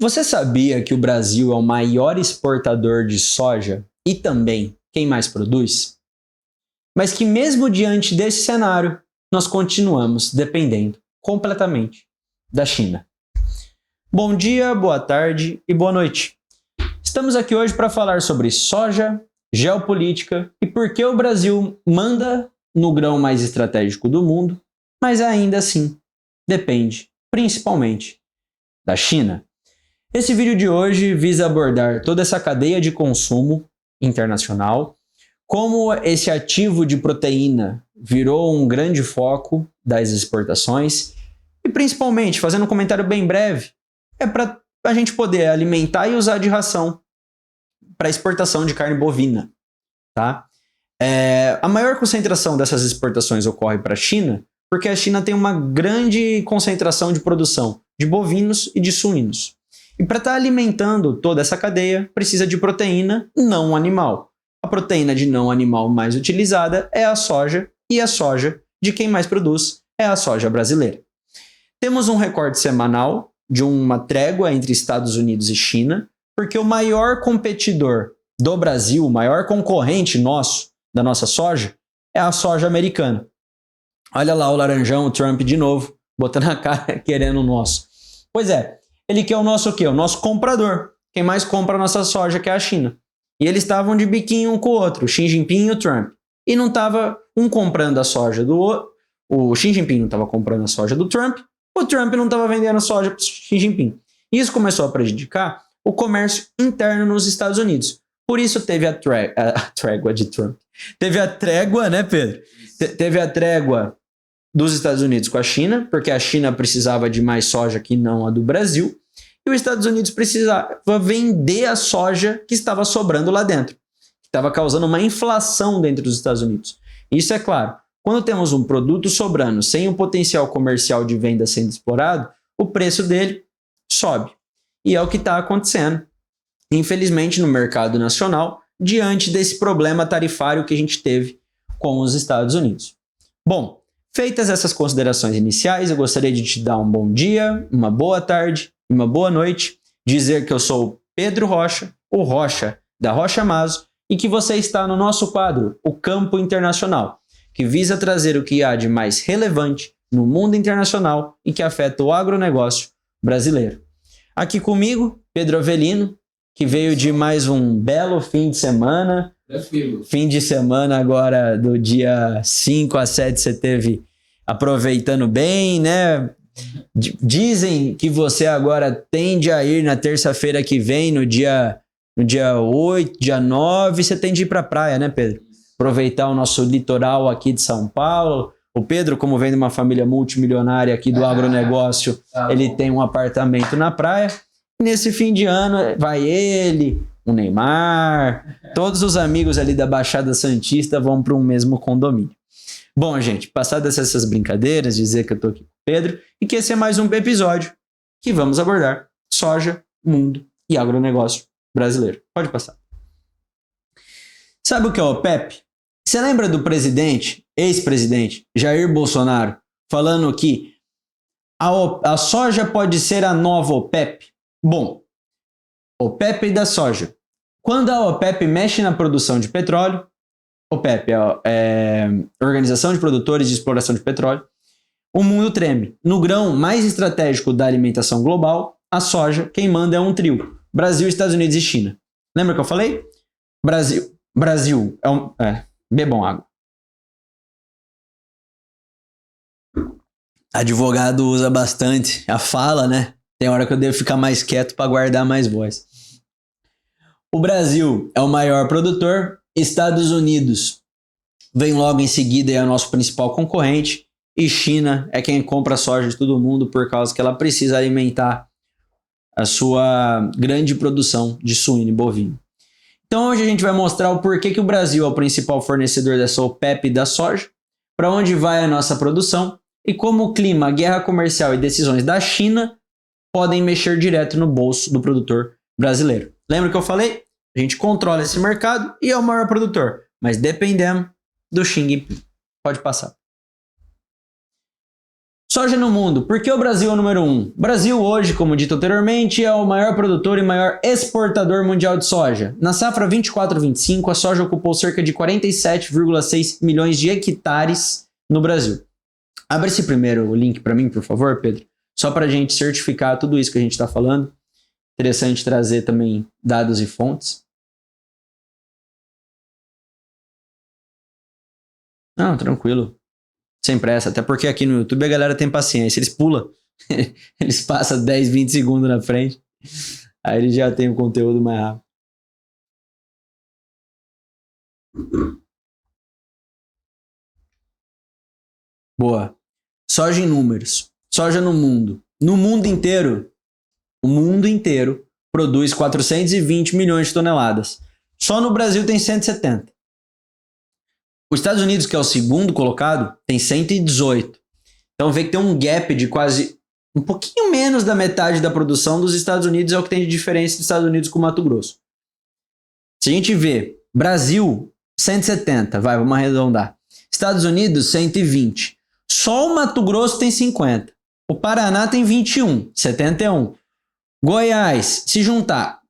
Você sabia que o Brasil é o maior exportador de soja e também quem mais produz? Mas que mesmo diante desse cenário, nós continuamos dependendo completamente da China. Bom dia, boa tarde e boa noite. Estamos aqui hoje para falar sobre soja, geopolítica e por que o Brasil manda no grão mais estratégico do mundo, mas ainda assim depende principalmente da China. Esse vídeo de hoje visa abordar toda essa cadeia de consumo internacional, como esse ativo de proteína virou um grande foco das exportações e principalmente, fazendo um comentário bem breve, é para a gente poder alimentar e usar de ração para exportação de carne bovina. Tá? A maior concentração dessas exportações ocorre para a China porque a China tem uma grande concentração de produção de bovinos e de suínos. E para estar alimentando toda essa cadeia, precisa de proteína não animal. A proteína de não animal mais utilizada é a soja, e a soja de quem mais produz é a soja brasileira. Temos um recorde semanal de uma trégua entre Estados Unidos e China, porque o maior competidor do Brasil, o maior concorrente nosso, da nossa soja, é a soja americana. Olha lá o laranjão, o Trump de novo, botando a cara querendo o nosso. Pois é, ele quer o nosso o quê? O nosso comprador. Quem mais compra a nossa soja que é a China. E eles estavam de biquinho um com o outro, o Xi Jinping e o Trump. E não estava um comprando a soja do outro. O Xi Jinping não estava comprando a soja do Trump. O Trump não estava vendendo a soja para o Xi Jinping. Isso começou a prejudicar o comércio interno nos Estados Unidos. Por isso teve a trégua de Trump. Teve a trégua, né, Pedro? Teve a trégua dos Estados Unidos com a China, porque a China precisava de mais soja que não a do Brasil, e os Estados Unidos precisava vender a soja que estava sobrando lá dentro, que estava causando uma inflação dentro dos Estados Unidos. Isso é claro, quando temos um produto sobrando sem um potencial comercial de venda sendo explorado, o preço dele sobe. E é o que está acontecendo, infelizmente, no mercado nacional, diante desse problema tarifário que a gente teve com os Estados Unidos. Bom, feitas essas considerações iniciais, eu gostaria de te dar um bom dia, uma boa tarde e uma boa noite, dizer que eu sou o Pedro Rocha, o Rocha da Rocha Mazo, e que você está no nosso quadro, o Campo Internacional, que visa trazer o que há de mais relevante no mundo internacional e que afeta o agronegócio brasileiro. Aqui comigo, Pedro Avelino, que veio de mais um belo fim de semana. Fim de semana agora do dia 5 a 7 você teve aproveitando bem, né? Dizem que você agora tende a ir na terça-feira que vem, no dia 8, dia 9, você tende a ir para a praia, né, Pedro? Aproveitar o nosso litoral aqui de São Paulo. O Pedro, como vem de uma família multimilionária aqui do agronegócio, ele tem um apartamento na praia. Nesse fim de ano vai ele, o Neymar, todos os amigos ali da Baixada Santista vão para um mesmo condomínio. Bom, gente, passadas essas brincadeiras, dizer que eu tô aqui com o Pedro e que esse é mais um episódio que vamos abordar soja, mundo e agronegócio brasileiro. Pode passar. Sabe o que é o OPEP? Você lembra do presidente, ex-presidente, Jair Bolsonaro, falando que a soja pode ser a nova OPEP? Bom, OPEP da soja. Quando a OPEP mexe na produção de petróleo, OPEP é Organização de Produtores de Exploração de Petróleo, o mundo treme. No grão mais estratégico da alimentação global, a soja, quem manda é um trio: Brasil, Estados Unidos e China. Lembra que eu falei? Brasil bebam água. Advogado usa bastante a fala, né? Tem hora que eu devo ficar mais quieto para guardar mais voz. O Brasil é o maior produtor, Estados Unidos vem logo em seguida e é o nosso principal concorrente, e China é quem compra a soja de todo mundo por causa que ela precisa alimentar a sua grande produção de suíno e bovino. Então hoje a gente vai mostrar o porquê que o Brasil é o principal fornecedor dessa OPEP da soja, para onde vai a nossa produção e como o clima, a guerra comercial e decisões da China podem mexer direto no bolso do produtor brasileiro. Lembra que eu falei? A gente controla esse mercado e é o maior produtor, mas dependemos do Xi Jinping. Pode passar. Soja no mundo. Por que o Brasil é o número 1? O Brasil hoje, como dito anteriormente, é o maior produtor e maior exportador mundial de soja. Na safra 24-25, a soja ocupou cerca de 47,6 milhões de hectares no Brasil. Abre esse primeiro link para mim, por favor, Pedro. Só para a gente certificar tudo isso que a gente está falando. Interessante trazer também dados e fontes. Não, tranquilo. Sem pressa, até porque aqui no YouTube a galera tem paciência, eles pulam, eles passam 10, 20 segundos na frente, aí eles já têm o conteúdo mais rápido. Boa. Soja em números. Soja no mundo. No mundo inteiro, o mundo inteiro produz 420 milhões de toneladas. Só no Brasil tem 170. Os Estados Unidos, que é o segundo colocado, tem 118. Então vê que tem um gap de quase um pouquinho menos da metade da produção dos Estados Unidos é o que tem de diferença dos Estados Unidos com o Mato Grosso. Se a gente vê Brasil, 170, vamos arredondar. Estados Unidos, 120. Só o Mato Grosso tem 50. O Paraná tem 21, 71. Goiás, se juntar,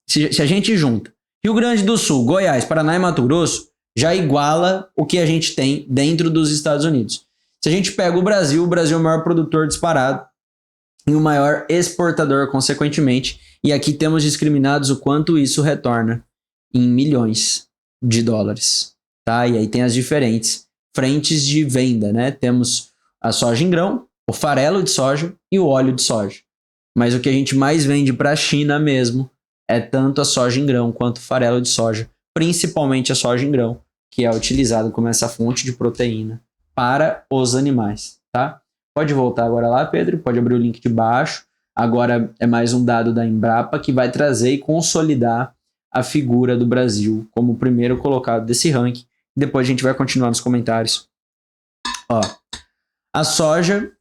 se a gente junta Rio Grande do Sul, Goiás, Paraná e Mato Grosso, já iguala o que a gente tem dentro dos Estados Unidos. Se a gente pega o Brasil é o maior produtor disparado e o maior exportador, consequentemente. E aqui temos discriminados o quanto isso retorna em milhões de dólares. Tá? E aí tem as diferentes frentes de venda, né? Temos a soja em grão, o farelo de soja e o óleo de soja. Mas o que a gente mais vende para a China mesmo é tanto a soja em grão quanto o farelo de soja, principalmente a soja em grão, que é utilizado como essa fonte de proteína para os animais, tá? Pode voltar agora lá, Pedro, pode abrir o link de baixo. Agora é mais um dado da Embrapa que vai trazer e consolidar a figura do Brasil como o primeiro colocado desse ranking. Depois a gente vai continuar nos comentários. A soja,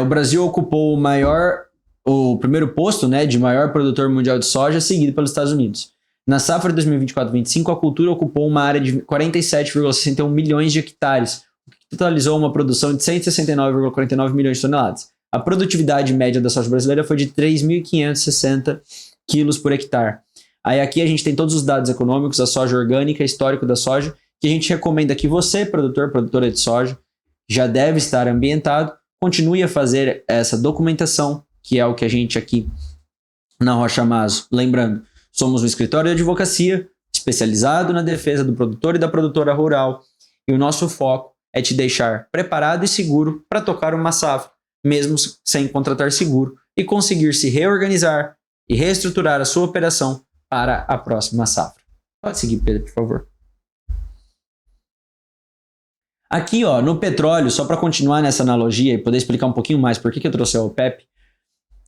o Brasil ocupou o primeiro posto, né, de maior produtor mundial de soja, seguido pelos Estados Unidos. Na safra de 2024-25, a cultura ocupou uma área de 47,61 milhões de hectares, o que totalizou uma produção de 169,49 milhões de toneladas. A produtividade média da soja brasileira foi de 3.560 quilos por hectare. Aí aqui a gente tem todos os dados econômicos, a soja orgânica, histórico da soja, que a gente recomenda que você, produtora de soja, já deve estar ambientado, continue a fazer essa documentação, que é o que a gente aqui na Rocha Maso, lembrando, somos um escritório de advocacia especializado na defesa do produtor e da produtora rural, e o nosso foco é te deixar preparado e seguro para tocar uma safra, mesmo sem contratar seguro, e conseguir se reorganizar e reestruturar a sua operação para a próxima safra. Pode seguir, Pedro, por favor. Aqui, no petróleo, só para continuar nessa analogia e poder explicar um pouquinho mais por que eu trouxe a OPEP,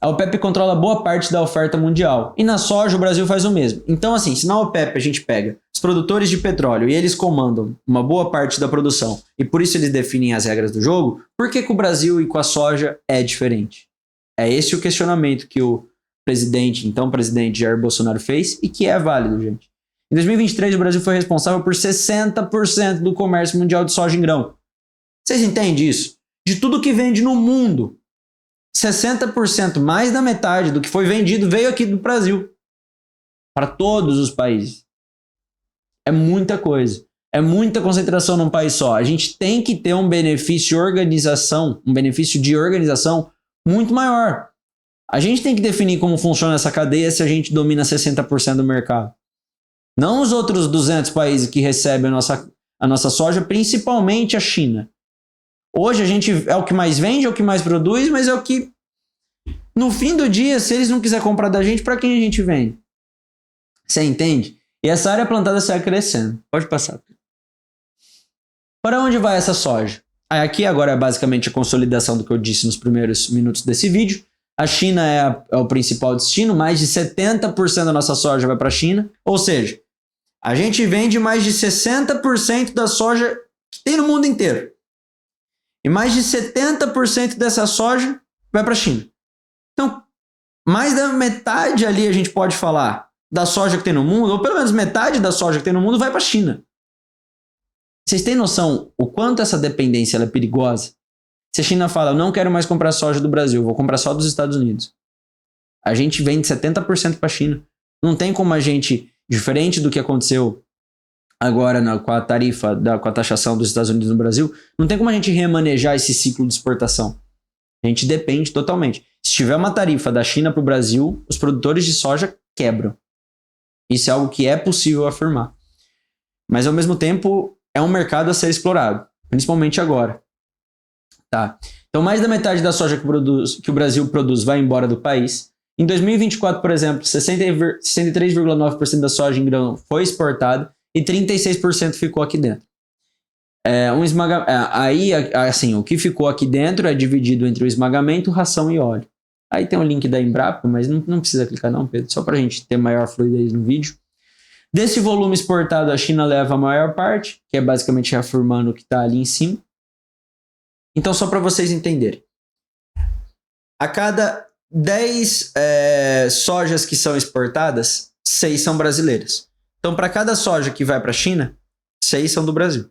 a OPEP controla boa parte da oferta mundial. E na soja o Brasil faz o mesmo. Então, assim, se na OPEP a gente pega os produtores de petróleo e eles comandam uma boa parte da produção e por isso eles definem as regras do jogo, por que com o Brasil e com a soja é diferente? É esse o questionamento que o então presidente Jair Bolsonaro fez e que é válido, gente. Em 2023, o Brasil foi responsável por 60% do comércio mundial de soja em grão. Vocês entendem isso? De tudo que vende no mundo, 60%, mais da metade do que foi vendido veio aqui do Brasil. Para todos os países. É muita coisa. É muita concentração num país só. A gente tem que ter um benefício de organização muito maior. A gente tem que definir como funciona essa cadeia se a gente domina 60% do mercado. Não os outros 200 países que recebem a nossa soja, principalmente a China. Hoje a gente é o que mais vende, é o que mais produz, mas é o que, no fim do dia, se eles não quiserem comprar da gente, para quem a gente vende? Você entende? E essa área plantada sai crescendo. Pode passar. Para onde vai essa soja? Aqui agora é basicamente a consolidação do que eu disse nos primeiros minutos desse vídeo. A China é o principal destino, mais de 70% da nossa soja vai para a China. Ou seja, a gente vende mais de 60% da soja que tem no mundo inteiro. E mais de 70% dessa soja vai para a China. Então, mais da metade ali a gente pode falar da soja que tem no mundo, ou pelo menos metade da soja que tem no mundo vai para a China. Vocês têm noção o quanto essa dependência ela é perigosa? Se a China fala, eu não quero mais comprar soja do Brasil, vou comprar só dos Estados Unidos. A gente vende 70% para a China. Não tem como a gente, diferente do que aconteceu agora com a tarifa, com a taxação dos Estados Unidos no Brasil, não tem como a gente remanejar esse ciclo de exportação. A gente depende totalmente. Se tiver uma tarifa da China para o Brasil, os produtores de soja quebram. Isso é algo que é possível afirmar. Mas, ao mesmo tempo, é um mercado a ser explorado, principalmente agora. Tá? Então, mais da metade da soja que o Brasil produz vai embora do país. Em 2024, por exemplo, 63,9% da soja em grão foi exportada e 36% ficou aqui dentro. Aí, assim, o que ficou aqui dentro é dividido entre o esmagamento, ração e óleo. Aí tem o link da Embrapa, mas não precisa clicar não, Pedro, só para a gente ter maior fluidez no vídeo. Desse volume exportado, a China leva a maior parte, que é basicamente reafirmando o que está ali em cima. Então, só para vocês entenderem. A cada 10 sojas que são exportadas, 6 são brasileiras. Então, para cada soja que vai para a China, 6 são do Brasil.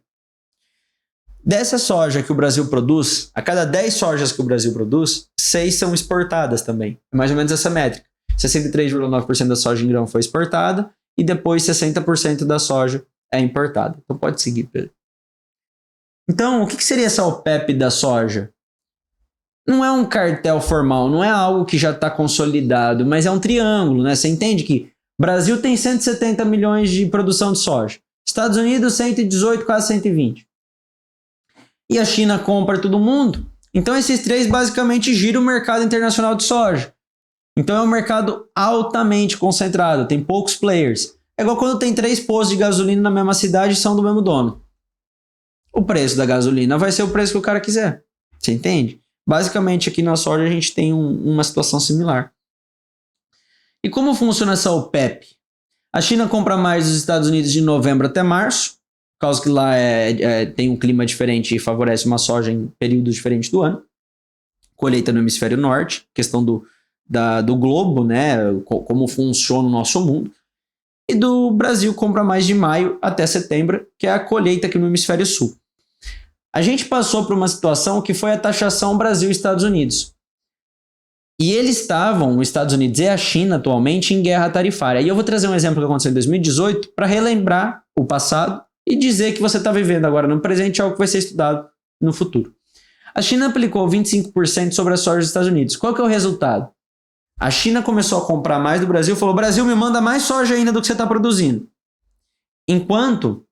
Dessa soja que o Brasil produz, a cada 10 sojas que o Brasil produz, 6 são exportadas também. É mais ou menos essa métrica. 63,9% da soja em grão foi exportada e depois 60% da soja é importada. Então pode seguir, Pedro. Então, o que seria essa OPEP da soja? Não é um cartel formal, não é algo que já está consolidado, mas é um triângulo, né? Você entende que Brasil tem 170 milhões de produção de soja, Estados Unidos 118, quase 120. E a China compra todo mundo. Então esses três basicamente giram o mercado internacional de soja. Então é um mercado altamente concentrado, tem poucos players. É igual quando tem 3 postos de gasolina na mesma cidade e são do mesmo dono. O preço da gasolina vai ser o preço que o cara quiser. Você entende? Basicamente aqui na soja a gente tem uma situação similar. E como funciona essa OPEP? A China compra mais dos Estados Unidos de novembro até março, por causa que lá tem um clima diferente e favorece uma soja em períodos diferentes do ano. Colheita no hemisfério norte, questão do globo, né? Como funciona o nosso mundo. E do Brasil compra mais de maio até setembro, que é a colheita aqui no hemisfério sul. A gente passou por uma situação que foi a taxação Brasil e Estados Unidos. E eles estavam, os Estados Unidos e a China atualmente, em guerra tarifária. E eu vou trazer um exemplo que aconteceu em 2018 para relembrar o passado e dizer que você está vivendo agora no presente algo que vai ser estudado no futuro. A China aplicou 25% sobre a soja dos Estados Unidos. Qual que é o resultado? A China começou a comprar mais do Brasil, falou, Brasil, me manda mais soja ainda do que você está produzindo. Enquanto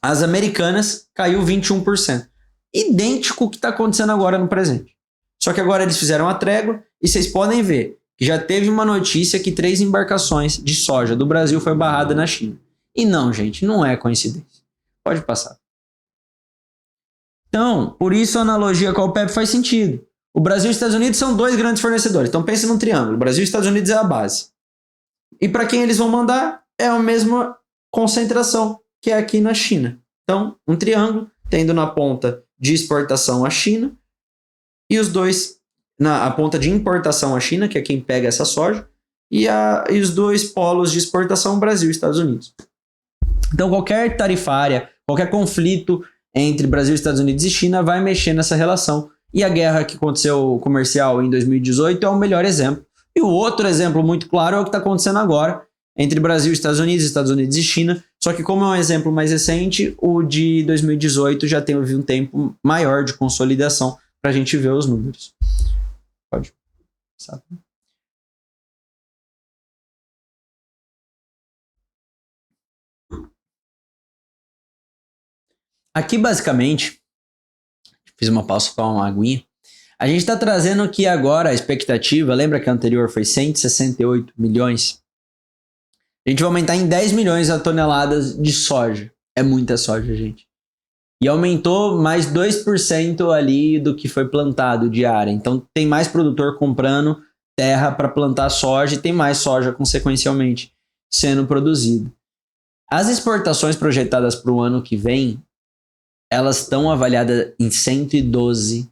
as americanas caiu 21%. Idêntico ao que está acontecendo agora no presente. Só que agora eles fizeram a trégua e vocês podem ver que já teve uma notícia que 3 embarcações de soja do Brasil foi barrada na China. E não, gente, não é coincidência. Pode passar. Então, por isso a analogia com a OPEP faz sentido. O Brasil e os Estados Unidos são 2 grandes fornecedores. Então pense num triângulo. O Brasil e os Estados Unidos é a base. E para quem eles vão mandar é a mesma concentração que é aqui na China. Então, um triângulo tendo na ponta de exportação a China e os dois na ponta de importação a China, que é quem pega essa soja, e os 2 polos de exportação Brasil e Estados Unidos. Então, qualquer tarifária, qualquer conflito entre Brasil, Estados Unidos e China vai mexer nessa relação. E a guerra que aconteceu comercial em 2018 é o melhor exemplo. E o outro exemplo muito claro é o que está acontecendo agora entre Brasil, Estados Unidos e China. Só que como é um exemplo mais recente, o de 2018 já teve um tempo maior de consolidação para a gente ver os números. Pode. Sabe? Aqui, basicamente, fiz uma pausa para uma aguinha. A gente está trazendo que agora a expectativa, lembra que a anterior foi 168 milhões? A gente vai aumentar em 10 milhões a toneladas de soja. É muita soja, gente. E aumentou mais 2% ali do que foi plantado de área. Então tem mais produtor comprando terra para plantar soja e tem mais soja consequencialmente sendo produzida. As exportações projetadas para o ano que vem, elas estão avaliadas em 112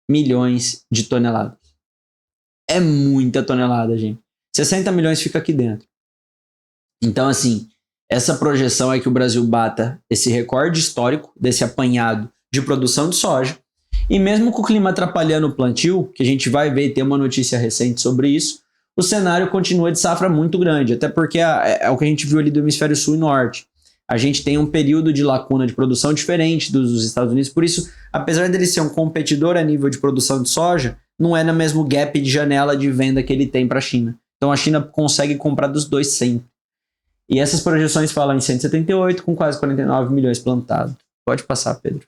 milhões de toneladas. É muita tonelada, gente. 60 milhões fica aqui dentro. Então, assim, essa projeção é que o Brasil bata esse recorde histórico desse apanhado de produção de soja E mesmo com o clima atrapalhando o plantio, que a gente vai ver, tem uma notícia recente sobre isso, o cenário continua de safra muito grande, até porque é o que a gente viu ali do hemisfério sul e norte. A gente tem um período de lacuna de produção diferente dos Estados Unidos, por isso, apesar dele ser um competidor a nível de produção de soja, não é no mesmo gap de janela de venda que ele tem para a China. Então a China consegue comprar dos dois sempre. E essas projeções falam em 178 com quase 49 milhões plantados. Pode passar, Pedro.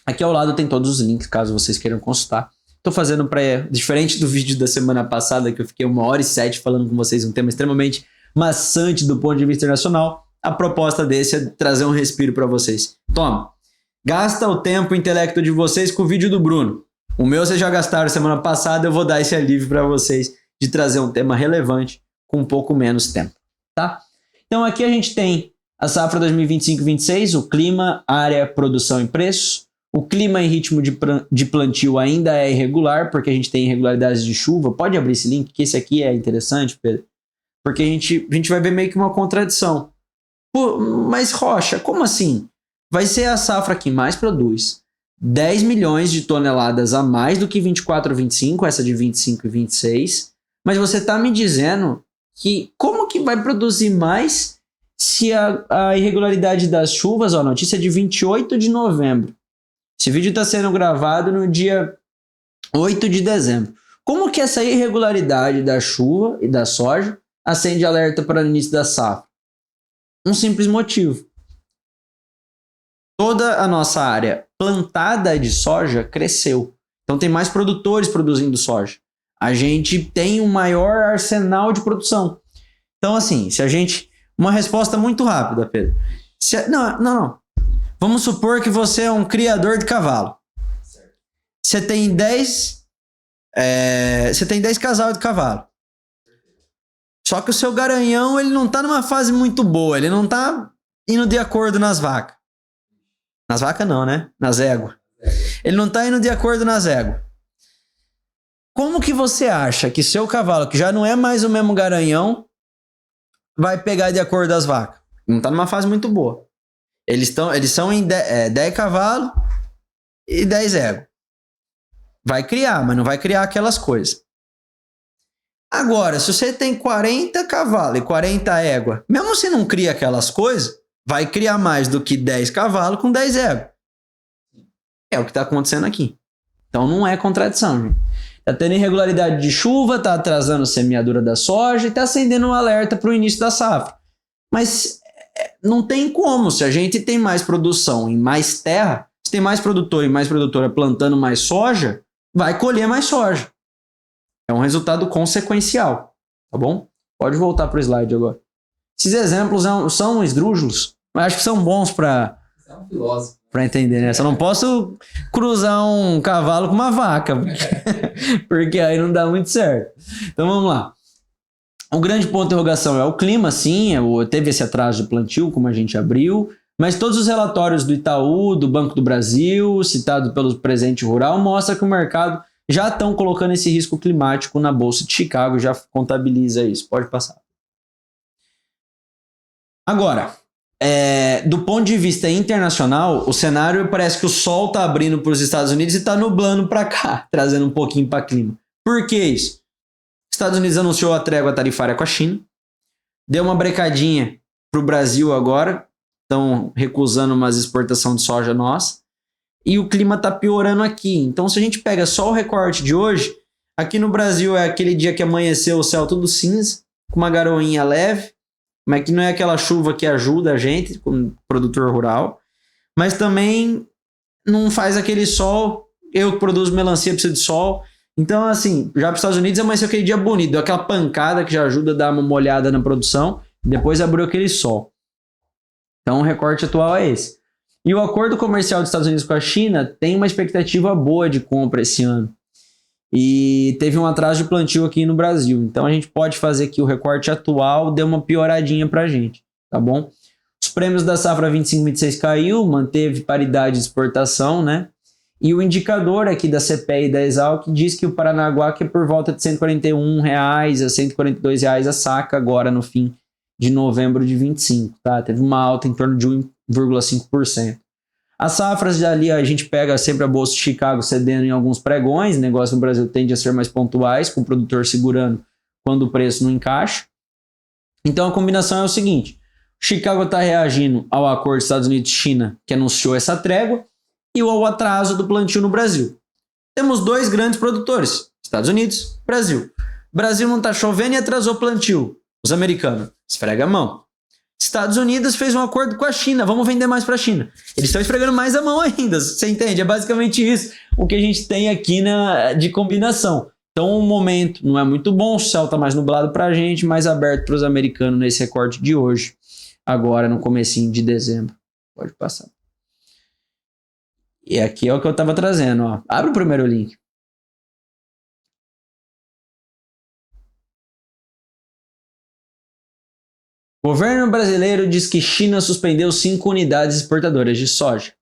Aqui ao lado tem todos os links, caso vocês queiram consultar. Estou fazendo diferente do vídeo da semana passada, que eu fiquei 1h07 falando com vocês um tema extremamente maçante do ponto de vista internacional. A proposta desse é trazer um respiro para vocês. Toma, gasta o tempo e o intelecto de vocês com o vídeo do Bruno. O meu vocês já gastaram semana passada, eu vou dar esse alívio para vocês de trazer um tema relevante com um pouco menos tempo, tá? Então aqui a gente tem a safra 2025-26, o clima, área, produção e preços. O clima e ritmo de plantio ainda é irregular, porque a gente tem irregularidades de chuva. Pode abrir esse link, que esse aqui é interessante, Pedro, porque a gente vai ver meio que uma contradição. Pô, mas Rocha, como assim? Vai ser a safra que mais produz 10 milhões de toneladas a mais do que 24 ou 25, essa de 25 e 26, mas você está me dizendo que como que vai produzir mais se a irregularidade das chuvas, ó, notícia de 28 de novembro. Esse vídeo está sendo gravado no dia 8 de dezembro. Como que essa irregularidade da chuva e da soja acende alerta para o início da safra? Um simples motivo. Toda a nossa área plantada de soja cresceu. Então tem mais produtores produzindo soja. A gente tem um maior arsenal de produção. Então assim, se a gente... Uma resposta muito rápida, Pedro. Não. Vamos supor que você é um criador de cavalo. Você tem 10 casal de cavalo. Só que o seu garanhão, ele não tá numa fase muito boa, ele não tá indo de acordo nas vacas. Nas vacas não, né? Nas éguas. Ele não tá indo de acordo nas éguas. Como que você acha que seu cavalo, que já não é mais o mesmo garanhão, vai pegar de acordo das vacas? Não tá numa fase muito boa. Eles são em 10 cavalos e 10 éguas. Vai criar, mas não vai criar aquelas coisas. Agora, se você tem 40 cavalos e 40 éguas, mesmo se não cria aquelas coisas, vai criar mais do que 10 cavalos com 10 éguas. É o que está acontecendo aqui. Então não é contradição, gente. Está tendo irregularidade de chuva, está atrasando a semeadura da soja e está acendendo um alerta para o início da safra. Mas não tem como, se a gente tem mais produção em mais terra, se tem mais produtor e mais produtora plantando mais soja, vai colher mais soja. É um resultado consequencial, tá bom? Pode voltar para o slide agora. Esses exemplos são esdrúxulos, mas acho que são bons para entender, né? Só não posso cruzar um cavalo com uma vaca, porque aí não dá muito certo. Então vamos lá. O grande ponto de interrogação é o clima, sim, teve esse atraso de plantio, como a gente abriu, mas todos os relatórios do Itaú, do Banco do Brasil, citado pelo Presente Rural, mostram que o mercado já estão colocando esse risco climático na Bolsa de Chicago, já contabiliza isso. Pode passar. Agora, do ponto de vista internacional, o cenário parece que o sol está abrindo para os Estados Unidos e está nublando para cá, trazendo um pouquinho para clima. Por que isso? Estados Unidos anunciou a trégua tarifária com a China, deu uma brecadinha para o Brasil agora, estão recusando umas exportação de soja nossa, e o clima está piorando aqui. Então, se a gente pega só o recorte de hoje, aqui no Brasil é aquele dia que amanheceu o céu tudo cinza, com uma garoinha leve, mas que não é aquela chuva que ajuda a gente, como produtor rural, mas também não faz aquele sol. Eu que produzo melancia preciso de sol. Então, assim, já para os Estados Unidos amanheceu aquele dia bonito, deu aquela pancada que já ajuda a dar uma molhada na produção, depois abriu aquele sol. Então, o recorte atual é esse. E o acordo comercial dos Estados Unidos com a China tem uma expectativa boa de compra esse ano. E teve um atraso de plantio aqui no Brasil. Então, a gente pode fazer que o recorte atual dê uma pioradinha para a gente, tá bom? Os prêmios da safra 25-26 caiu, manteve paridade de exportação, né? E o indicador aqui da CPE e da Exalc diz que o Paranaguá que é por volta de R$ 141 a R$ 142 a saca agora no fim de novembro de 25, tá? Teve uma alta em torno de 1,5%. As safras ali a gente pega sempre a Bolsa de Chicago cedendo em alguns pregões, negócio no Brasil tende a ser mais pontuais, com o produtor segurando quando o preço não encaixa. Então a combinação é o seguinte, Chicago está reagindo ao acordo Estados Unidos-China que anunciou essa trégua e ao atraso do plantio no Brasil. Temos dois grandes produtores, Estados Unidos, Brasil. Brasil não está chovendo e atrasou o plantio. Os americanos, esfrega a mão. Estados Unidos fez um acordo com a China, vamos vender mais para a China. Eles estão esfregando mais a mão ainda, você entende? É basicamente isso o que a gente tem aqui de combinação. Então o momento não é muito bom, o céu está mais nublado para a gente, mais aberto para os americanos nesse recorte de hoje, agora no comecinho de dezembro. Pode passar. E aqui é o que eu estava trazendo. Ó. Abre o primeiro link. O governo brasileiro diz que China suspendeu 5 unidades exportadoras de soja.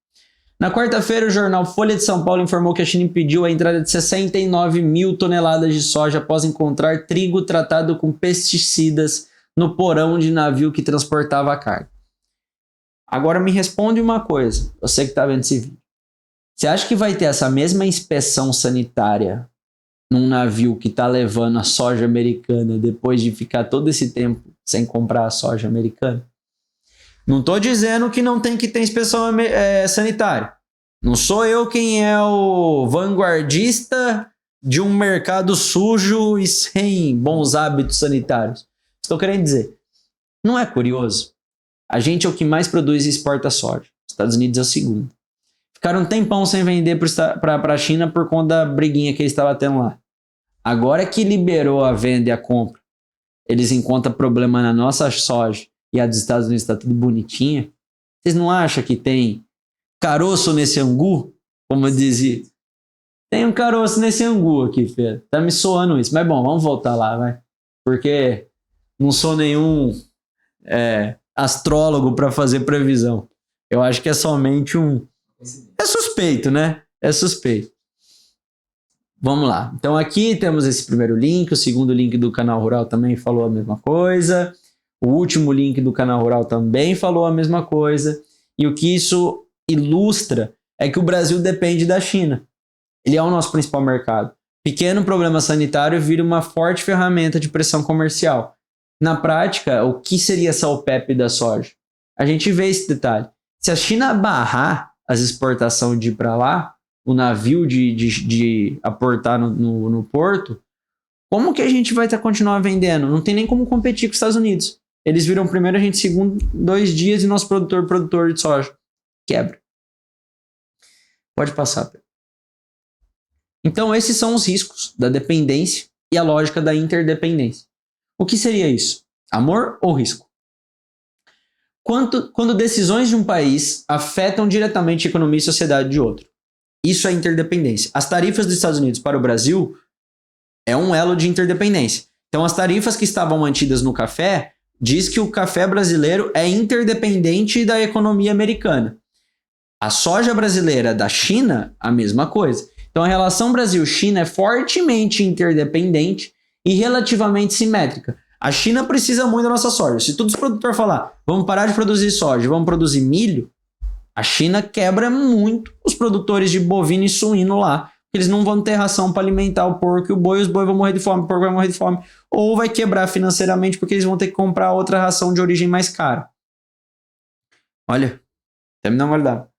Na quarta-feira, o jornal Folha de São Paulo informou que a China impediu a entrada de 69 mil toneladas de soja após encontrar trigo tratado com pesticidas no porão de navio que transportava a carga. Agora me responde uma coisa, você que está vendo esse vídeo. Você acha que vai ter essa mesma inspeção sanitária num navio que está levando a soja americana depois de ficar todo esse tempo sem comprar a soja americana? Não estou dizendo que não tem que ter inspeção sanitária. Não sou eu quem é o vanguardista de um mercado sujo e sem bons hábitos sanitários. Estou querendo dizer, não é curioso? A gente é o que mais produz e exporta soja. Os Estados Unidos é o segundo. Ficaram um tempão sem vender para a China por conta da briguinha que eles estavam tendo lá. Agora que liberou a venda e a compra, eles encontram problema na nossa soja e a dos Estados Unidos está tudo bonitinha. Vocês não acham que tem caroço nesse angu? Como eu dizia. Tem um caroço nesse angu aqui, Fê. Tá me soando isso. Mas bom, vamos voltar lá, vai. Porque não sou nenhum astrólogo para fazer previsão. Eu acho que é somente é suspeito, né? É suspeito. Vamos lá. Então aqui temos esse primeiro link, o segundo link do Canal Rural também falou a mesma coisa. O último link do Canal Rural também falou a mesma coisa. E o que isso ilustra é que o Brasil depende da China. Ele é o nosso principal mercado. Pequeno problema sanitário vira uma forte ferramenta de pressão comercial. Na prática, o que seria essa OPEP da soja? A gente vê esse detalhe. Se a China barrar as exportações de ir para lá, o navio de aportar no porto, como que a gente vai continuar vendendo? Não tem nem como competir com os Estados Unidos. Eles viram primeiro, a gente segundo 2 dias e nosso produtor de soja quebra. Pode passar, Pedro. Então esses são os riscos da dependência e a lógica da interdependência. O que seria isso? Amor ou risco? Quando decisões de um país afetam diretamente a economia e sociedade de outro. Isso é interdependência. As tarifas dos Estados Unidos para o Brasil é um elo de interdependência. Então, as tarifas que estavam mantidas no café diz que o café brasileiro é interdependente da economia americana. A soja brasileira da China, a mesma coisa. Então, a relação Brasil-China é fortemente interdependente e relativamente simétrica. A China precisa muito da nossa soja. Se todos os produtores falar, vamos parar de produzir soja, vamos produzir milho, a China quebra muito os produtores de bovino e suíno lá. Eles não vão ter ração para alimentar o porco e o boi, os bois vão morrer de fome, o porco vai morrer de fome. Ou vai quebrar financeiramente porque eles vão ter que comprar outra ração de origem mais cara. Olha, até me dá uma olhada.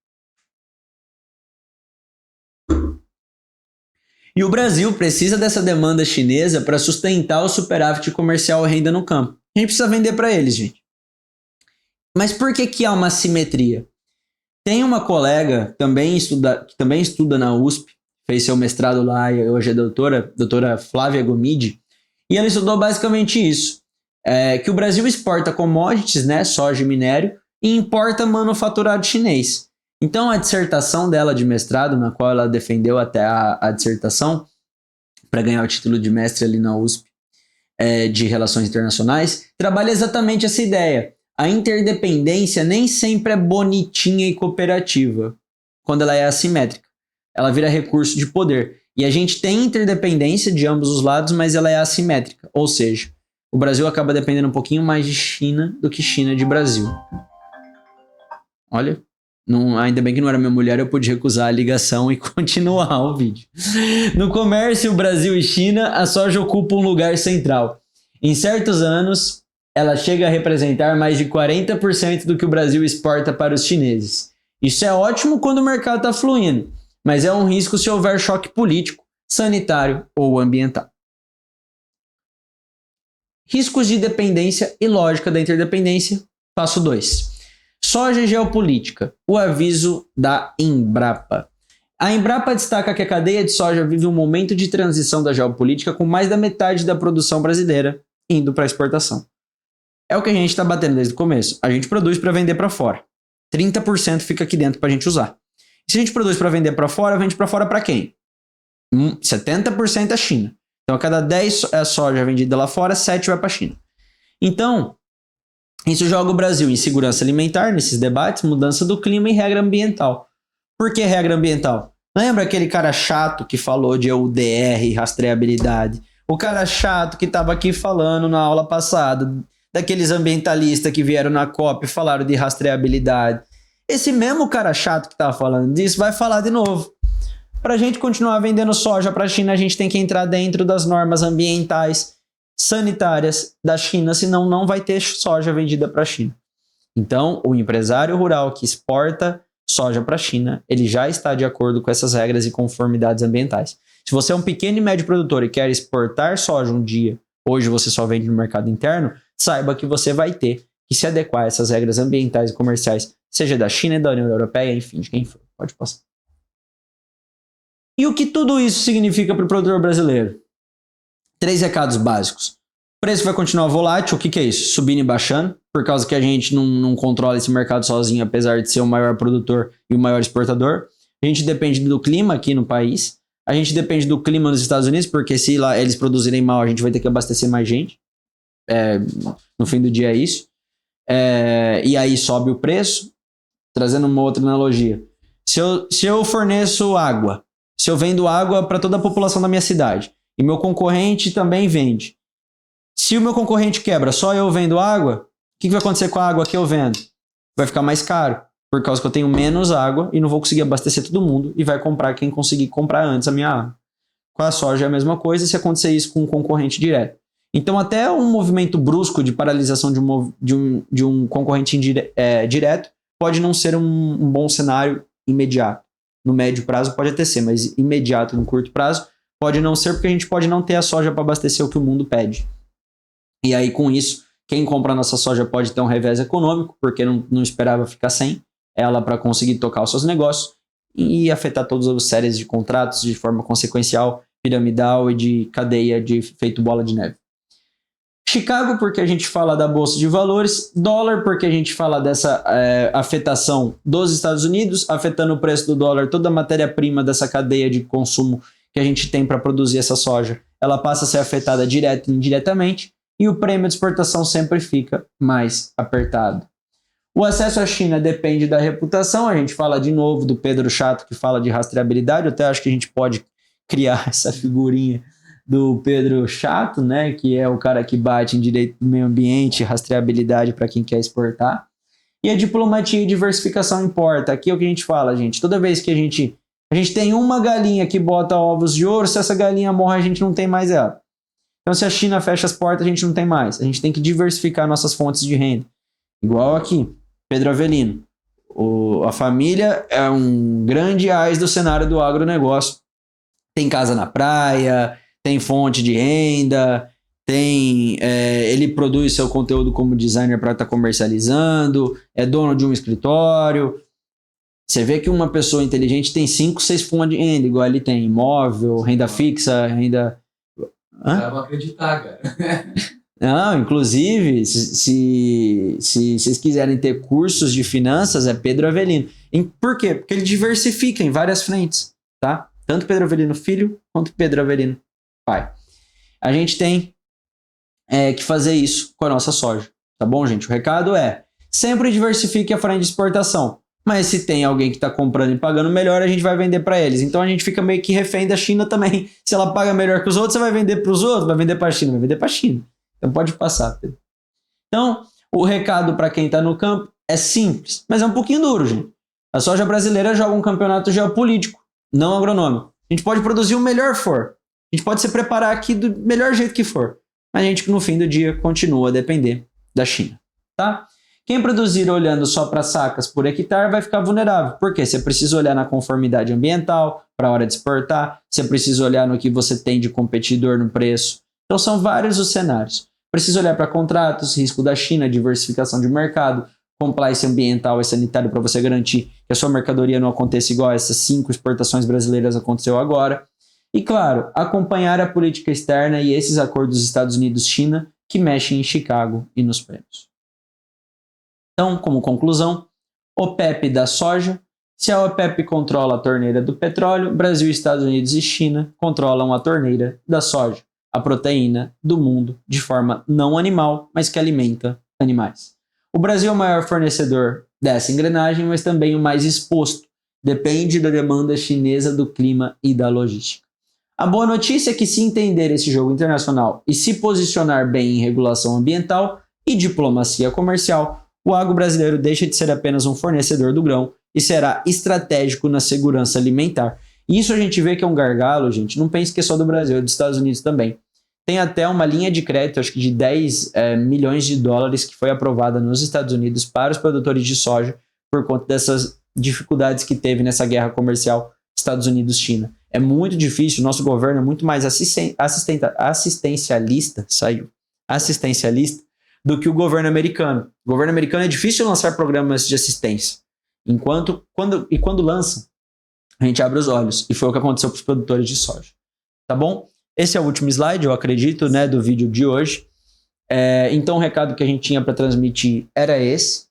E o Brasil precisa dessa demanda chinesa para sustentar o superávit comercial e renda no campo. A gente precisa vender para eles, gente. Mas por que há uma assimetria? Tem uma colega que também estuda na USP, fez seu mestrado lá e hoje é doutora Flávia Gomide, e ela estudou basicamente isso, que o Brasil exporta commodities, né, soja e minério, e importa manufaturado chinês. Então a dissertação dela de mestrado, na qual ela defendeu até a dissertação, para ganhar o título de mestre ali na USP, de Relações Internacionais, trabalha exatamente essa ideia. A interdependência nem sempre é bonitinha e cooperativa, quando ela é assimétrica. Ela vira recurso de poder. E a gente tem interdependência de ambos os lados, mas ela é assimétrica. Ou seja, o Brasil acaba dependendo um pouquinho mais de China do que China de Brasil. Olha, Ainda bem que não era minha mulher, eu pude recusar a ligação e continuar o vídeo. No comércio Brasil e China, a soja ocupa um lugar central. Em certos anos, ela chega a representar mais de 40% do que o Brasil exporta para os chineses. Isso é ótimo quando o mercado está fluindo, mas é um risco se houver choque político, sanitário ou ambiental. Riscos de dependência e lógica da interdependência. Passo 2. Soja e geopolítica. O aviso da Embrapa. A Embrapa destaca que a cadeia de soja vive um momento de transição da geopolítica com mais da metade da produção brasileira indo para exportação. É o que a gente está batendo desde o começo. A gente produz para vender para fora. 30% fica aqui dentro para a gente usar. E se a gente produz para vender para fora, vende para fora para quem? 70% é a China. Então, a cada 10 soja vendida lá fora, 7 vai para a China. Então, isso joga o Brasil em segurança alimentar, nesses debates, mudança do clima e regra ambiental. Por que regra ambiental? Lembra aquele cara chato que falou de UDR e rastreabilidade? O cara chato que estava aqui falando na aula passada, daqueles ambientalistas que vieram na COP e falaram de rastreabilidade. Esse mesmo cara chato que estava falando disso vai falar de novo. Para a gente continuar vendendo soja para a China, a gente tem que entrar dentro das normas ambientais, sanitárias da China, senão não vai ter soja vendida para a China. Então, o empresário rural que exporta soja para a China, ele já está de acordo com essas regras e conformidades ambientais. Se você é um pequeno e médio produtor e quer exportar soja um dia, hoje você só vende no mercado interno, saiba que você vai ter que se adequar a essas regras ambientais e comerciais, seja da China, da União Europeia, enfim, de quem for. Pode passar. E o que tudo isso significa para o produtor brasileiro? 3 recados básicos. O preço vai continuar volátil. O que é isso? Subindo e baixando, por causa que a gente não controla esse mercado sozinho, apesar de ser o maior produtor e o maior exportador. A gente depende do clima aqui no país. A gente depende do clima nos Estados Unidos, porque se lá eles produzirem mal, a gente vai ter que abastecer mais gente. No fim do dia é isso. E aí sobe o preço. Trazendo uma outra analogia. Se eu forneço água, se eu vendo água para toda a população da minha cidade, e meu concorrente também vende. Se o meu concorrente quebra, só eu vendo água, o que vai acontecer com a água que eu vendo? Vai ficar mais caro, por causa que eu tenho menos água e não vou conseguir abastecer todo mundo e vai comprar quem conseguir comprar antes a minha água. Com a soja é a mesma coisa se acontecer isso com um concorrente direto. Então até um movimento brusco de paralisação de um concorrente direto pode não ser um bom cenário imediato. No médio prazo pode até ser, mas imediato no curto prazo pode não ser, porque a gente pode não ter a soja para abastecer o que o mundo pede. E aí com isso, quem compra a nossa soja pode ter um revés econômico, porque não esperava ficar sem ela para conseguir tocar os seus negócios e afetar todas as séries de contratos de forma consequencial, piramidal e de cadeia de feito bola de neve. Chicago, porque a gente fala da Bolsa de Valores. Dólar, porque a gente fala dessa afetação dos Estados Unidos, afetando o preço do dólar, toda a matéria-prima dessa cadeia de consumo que a gente tem para produzir essa soja, ela passa a ser afetada direta e indiretamente, e o prêmio de exportação sempre fica mais apertado. O acesso à China depende da reputação. A gente fala de novo do Pedro Chato, que fala de rastreabilidade. Eu até acho que a gente pode criar essa figurinha do Pedro Chato, né, que é o cara que bate em direito do meio ambiente, rastreabilidade para quem quer exportar. E a diplomatia e diversificação importa. Aqui é o que a gente fala, gente. Toda vez que a gente tem uma galinha que bota ovos de ouro, se essa galinha morre, a gente não tem mais ela. Então, se a China fecha as portas, a gente não tem mais. A gente tem que diversificar nossas fontes de renda. Igual aqui, Pedro Avelino. A família é um grande ás do cenário do agronegócio. Tem casa na praia, tem fonte de renda, ele produz seu conteúdo como designer para estar comercializando, é dono de um escritório. Você vê que uma pessoa inteligente tem 5, 6 fontes de renda, igual ele tem imóvel, renda fixa, renda... Dá pra acreditar, cara. Não, inclusive, se vocês quiserem ter cursos de finanças, é Pedro Avelino. Por quê? Porque ele diversifica em várias frentes, tá? Tanto Pedro Avelino filho, quanto Pedro Avelino pai. A gente tem que fazer isso com a nossa soja, tá bom, gente? O recado é, sempre diversifique a frente de exportação, mas se tem alguém que está comprando e pagando melhor, a gente vai vender para eles. Então a gente fica meio que refém da China também. Se ela paga melhor que os outros, você vai vender para os outros, vai vender para a China, vai vender para a China. Então pode passar, Pedro. Então, o recado para quem está no campo é simples, mas é um pouquinho duro, gente. A soja brasileira joga um campeonato geopolítico, não agronômico. A gente pode produzir o melhor for. A gente pode se preparar aqui do melhor jeito que for. Mas a gente, no fim do dia, continua a depender da China. Tá? Quem produzir olhando só para sacas por hectare vai ficar vulnerável. Por quê? Você precisa olhar na conformidade ambiental para a hora de exportar. Você precisa olhar no que você tem de competidor no preço. Então são vários os cenários. Precisa olhar para contratos, risco da China, diversificação de mercado, compliance ambiental e sanitário para você garantir que a sua mercadoria não aconteça igual essas 5 exportações brasileiras aconteceu agora. E claro, acompanhar a política externa e esses acordos Estados Unidos-China que mexem em Chicago e nos prêmios. Então, como conclusão, OPEP da soja. Se a OPEP controla a torneira do petróleo, Brasil, Estados Unidos e China controlam a torneira da soja, a proteína do mundo, de forma não animal, mas que alimenta animais. O Brasil é o maior fornecedor dessa engrenagem, mas também o mais exposto. Depende da demanda chinesa, do clima e da logística. A boa notícia é que, se entender esse jogo internacional e se posicionar bem em regulação ambiental e diplomacia comercial, o agro brasileiro deixa de ser apenas um fornecedor do grão e será estratégico na segurança alimentar. E isso a gente vê que é um gargalo, gente. Não pense que é só do Brasil, é dos Estados Unidos também. Tem até uma linha de crédito, acho que de 10 milhões de dólares, que foi aprovada nos Estados Unidos para os produtores de soja por conta dessas dificuldades que teve nessa guerra comercial Estados Unidos-China. É muito difícil, o nosso governo é muito mais assistencialista do que o governo americano. O governo americano é difícil lançar programas de assistência. Quando lança, a gente abre os olhos. E foi o que aconteceu para os produtores de soja. Tá bom? Esse é o último slide, eu acredito, né, do vídeo de hoje. Então o recado que a gente tinha para transmitir era esse,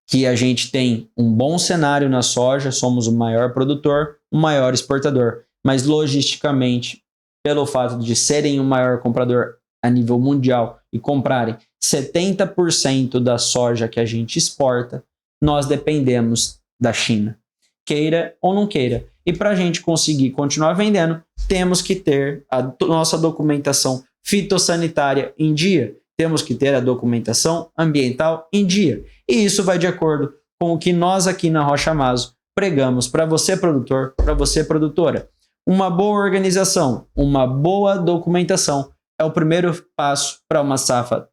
que a gente tem um bom cenário na soja, somos o maior produtor, o maior exportador, mas logisticamente, pelo fato de serem o maior comprador a nível mundial e comprarem 70% da soja que a gente exporta, nós dependemos da China, queira ou não queira. E para a gente conseguir continuar vendendo, temos que ter a nossa documentação fitossanitária em dia, temos que ter a documentação ambiental em dia. E isso vai de acordo com o que nós aqui na Rocha Maso pregamos para você, produtor, para você, produtora. Uma boa organização, uma boa documentação é o primeiro passo para uma safra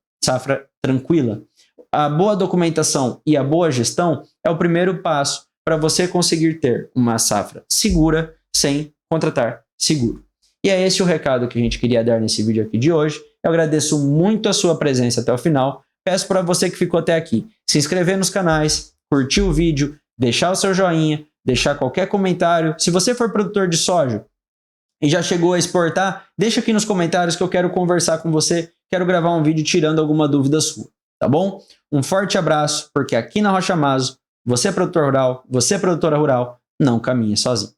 tranquila. A boa documentação e a boa gestão é o primeiro passo para você conseguir ter uma safra segura sem contratar seguro. E é esse o recado que a gente queria dar nesse vídeo aqui de hoje. Eu agradeço muito a sua presença até o final. Peço para você que ficou até aqui se inscrever nos canais, curtir o vídeo, deixar o seu joinha, deixar qualquer comentário. Se você for produtor de soja e já chegou a exportar, deixa aqui nos comentários que eu quero conversar com você. Quero gravar um vídeo tirando alguma dúvida sua, tá bom? Um forte abraço, porque aqui na Rocha Maso, você produtor rural, você produtora rural, não caminha sozinho.